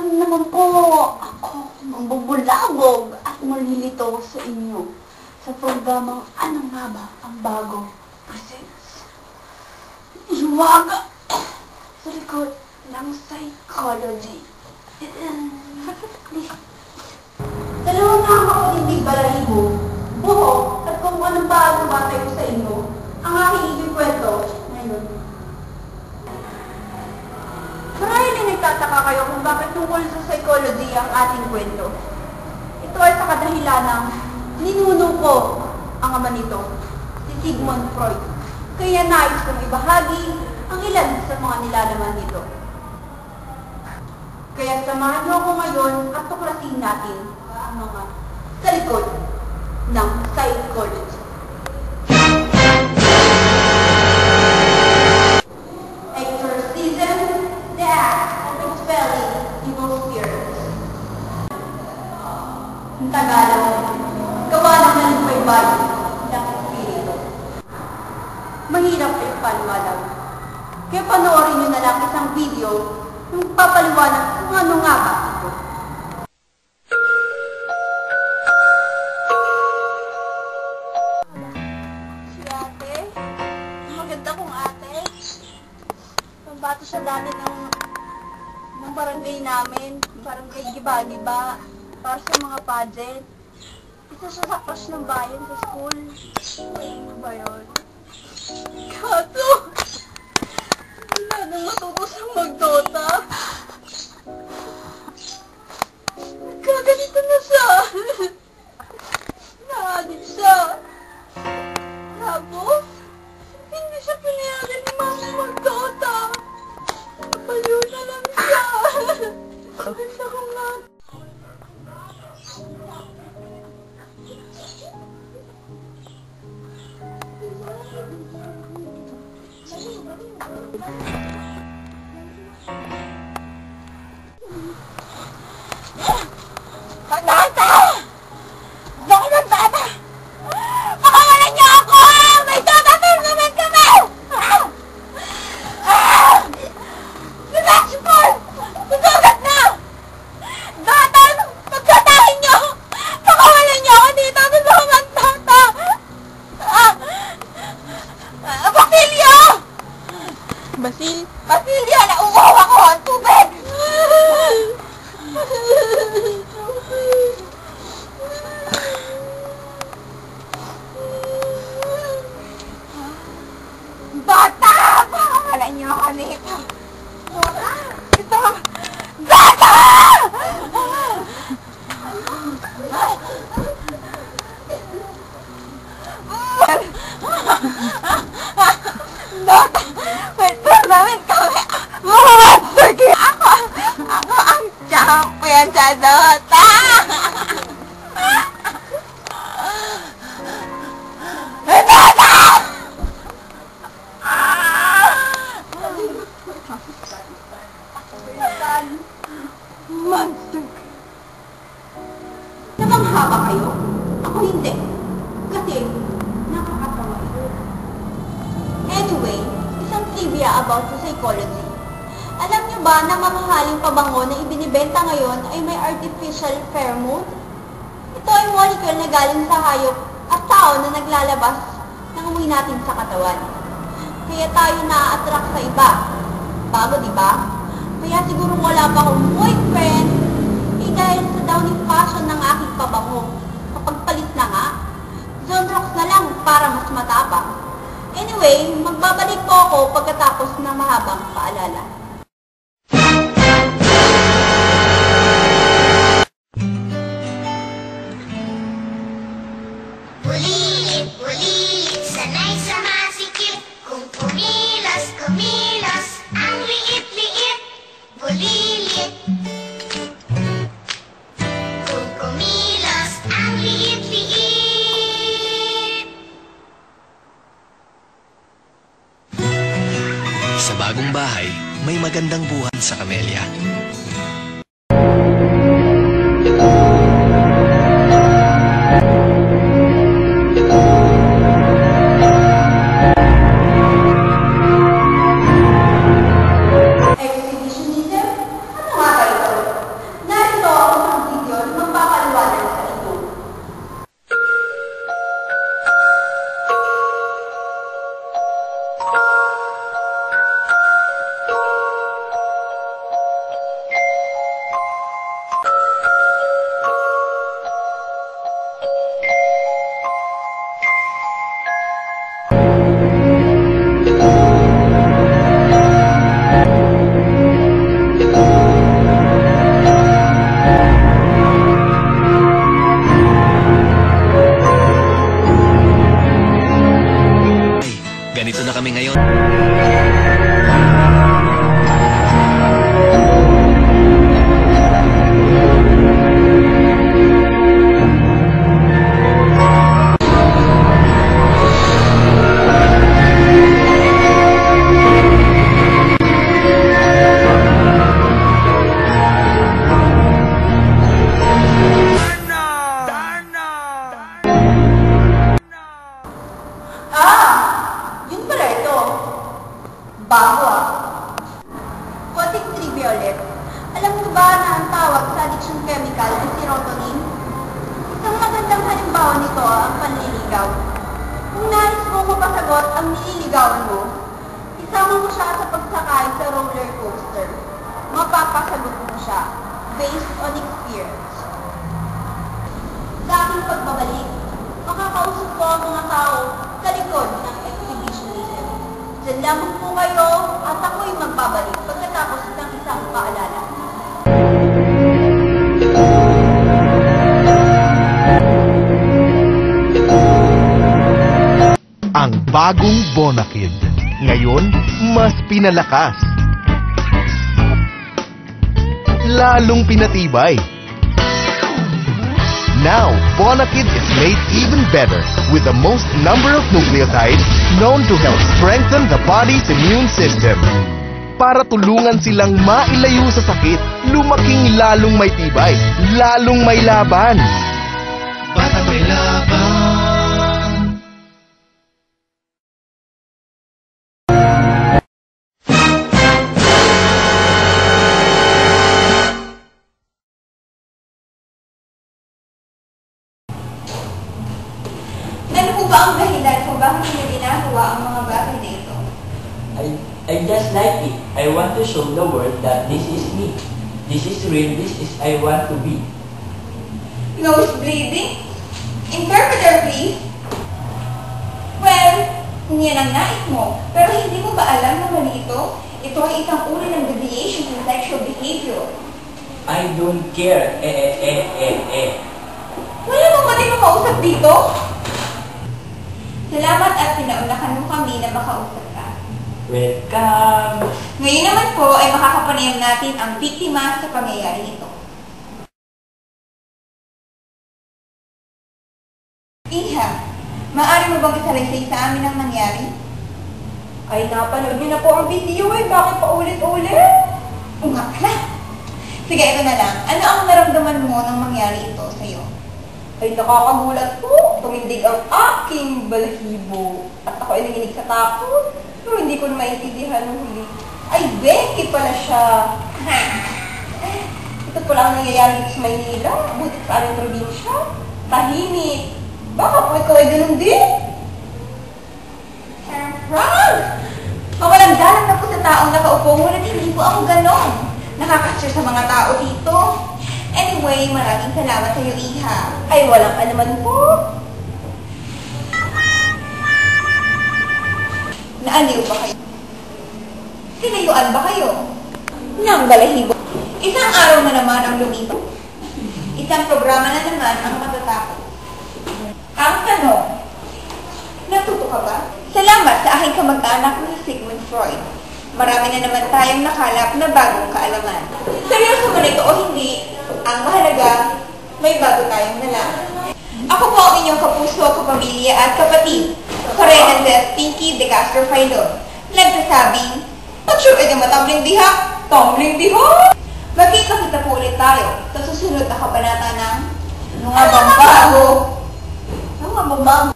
Ano naman po, ako mambubulabog at malilito sa inyo sa programang Ano Nga Ba Ang Bago presents Hiwaga sa likod ng psychology. Dalawang nakakapatid balahibo, buhok at kung ano ba ang tumatay ko sa inyo ang aking ikikwento ngayon. Marahil ay nagtataka kayo kung bakit tungkol sa psychology ang ating kwento. Ito ay sa kadahilanang ninuno ko ang ama nito, si Sigmund Freud. Kaya nais kong ibahagi ang ilan sa mga nilalaman nito. Kaya samahan niyo ako ngayon at tuklasin natin ang mga sa likod ng psychology. Exorcism, the act of expelling evil spirits. Ang Tagalog, gawa ng nalupaybay ng espiritu. Mahirap ay paliwanag. Kaya panoorin nyo na lang isang video yung papaliwanag kung ano nga ba ito. Si ate, maganda kong ate. Pambato sa dami ng barangay namin, barangay Giba-Giba, para sa mga pageant. Isa siya sa crush ng bayan sa school. Ano ba yun? Kaso, wala nang matutosang mag-Dota. Nagkaganito na siya. Naadik siya. Tapos, hindi siya pinayagan ni mama mag-Dota. Napaliw na lang siya. Ganda ko nga. Pagdata! Bakit ang tata? Pakawalan niyo ako! May Dota tournament kami! Si Maxpol! Susugat na! Dota! Pagsatahin niyo! Pakawalan niyo ako dito! Gusto ko mag-Dota! Basilio! Basilio! Nauuhaw ako ang tubig! Bata! Pakawalan niyo ako dito! Ito! Bata! Dota! May tournament kami! Master kaya ako! Ako ang champion sa Dota! Dota! Monster! Namangha ba kayo? Ako hindi. Kasi, nakakatawa ito. Anyway, isang trivia about sa psychology. Alam niyo ba na mamahaling pabango na ibinibenta ngayon ay may artificial pheromone? Ito ay molecule na galing sa hayop at tao na naglalabas ng amoy natin sa katawan. Kaya tayo na-attract sa iba. Bago, di ba? Kaya siguro wala pa akong boyfriend dahil sa downing fashion ng aking pabango. Kapag palit na nga, Zonrox na lang para mas matapang. Anyway, magbabalik po ako pagkatapos ng mahabang paalala. Bulilit, bulilit, sanay sa masikip. Kung kumilos, kumilos, ang liit-liit. Bulilit. Kung kumilos, ang liit-liit. Sa bagong bahay, may magandang buwan sa Camellia. tinatawag sa addiction chemical ay serotonin. Isang magandang halimbawa nito ang panliligaw. Kung nais mo mapasagot ang nililigawan mo, isama mo siya sa pagsakay sa roller coaster. Mapapasagot mo siya based on experience. Sa aking pagbabalik, makakausap ko ang mga tao sa likod ng exhibitionism. Diyan lamang po kayo at ako'y magbabalik pagkatapos ng isang paalala. Ang bagong Bonakid. Ngayon, mas pinalakas. Lalong pinatibay. Now, Bonakid is made even better with the most number of nucleotides known to help strengthen the body's immune system. Para tulungan silang mailayo sa sakit, lumaking lalong may tibay, lalong may laban. Para may laban. Ano po ba ang dahilan kung bakit niyo ginagawa ang mga bagay na ito? I just like it. I want to show the world that this is me. This is real. This is I want to be. Nose bleeding? Interpreter, please. Well, yan ang nais mo. Pero hindi mo ba alam na mali ito? Ito ay isang uri ng deviation in sexual behavior. I don't care. Wala mo ba din makausap dito? Salamat at pinaunahan mo kami na makausap ka. Welcome. Ngayon naman po ay makakapanayam natin ang biktima sa pangyayari ito. Iha, maaari mo bang isalaysay sa amin ang nangyari? Ay, napanood niyo na po ang video eh. Bakit pa ulit-ulit? Ungakla. Sige, ito na lang. Ano ang naramdaman mo nang mangyari ito sa'yo? Ay, nakakagulat po. Tumindig ang aking balahibo. At ako ay nanginig sa takot. Pero hindi ko na maintindihan ng huli. Ay, Becky pala siya. Ito pala ang nangyayari dito sa Maynila. Buti sa aming probinsya. Tahimik. Baka po ikaw ay ganun din. Frank! Mawalang dalang na po sa taong nakaupo. Ngunit hindi po ako ganon. Nakakasya sa mga tao dito. Anyway, maraming salamat sa iyo, Iha. Ay, walang alaman po. Naaliw ba kayo? Tinayuan ba kayo? Nang balahibo. Isang araw na naman ang lumito. Isang programa na naman ang matatakot. Ang tanong, natuto ka ba? Salamat sa aking kamag-anak na Sigmund Freud. Marami na naman tayong nakalap na bagong kaalaman. Seryoso man ito o hindi, ang mahalaga, may bago tayong nalaman. Ako po ang inyong kapuso, kapamilya at kapatid, Karen and Pinky de Castro Filon. Nagsasabing, not sure ka matambling diha? Tumbling diha? Magkita-kita po ulit tayo sa susunod na kabanata ng Mga Bambago. Mga Bambago.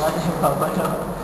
tayo babalo.